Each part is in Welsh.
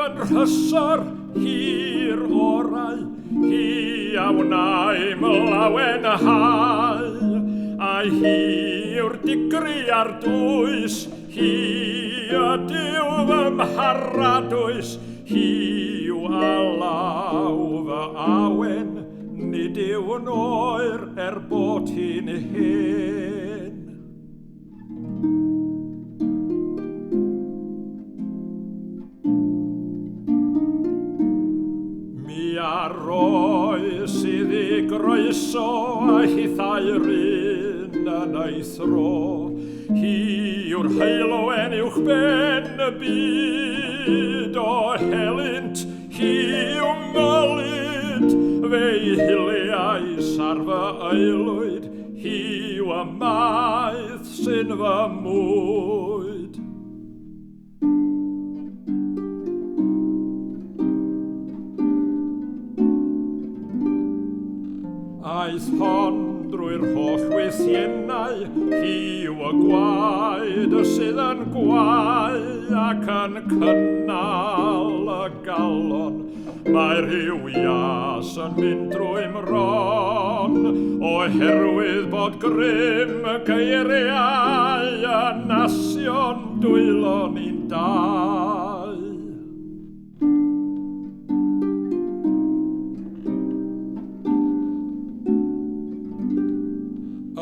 Fy'n rhysor hir orau, hi awnau mlawen hau, a hi yw'r digri ar dwys, hi ydyw fy mharadwys, hi yw alaw fy awen, nid yw'n oer bod hi'n hen. Mi aroes iddi groeso a hithau'r un yn eithro, hi yw'r heilwen uwch ben y byd o helynt, hi yw mylid, fe'i hiliais ar fy aelwyd, hi yw y maeth sy'n fy mwyd. Aeth hon drwy'r holl weithiennau, hi yw y gwaed sydd yn gwau ac yn cynnal y galon. Mae rhyw ias yn mynd drwy'm ron, oherwydd bod grym geiriau y nasion dwylo ni'n dau.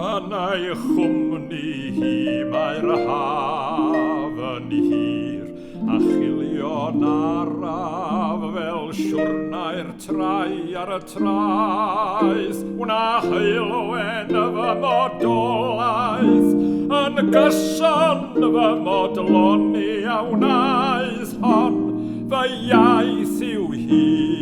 Yn ei chwmni hi mae'r haf yn hir, a chilion araf fel siwrnau'r trai ar y traeth. Wna heilwen fy modolaeth, yn gyson fy modloni a wnaeth hon, fy iaith yw hi.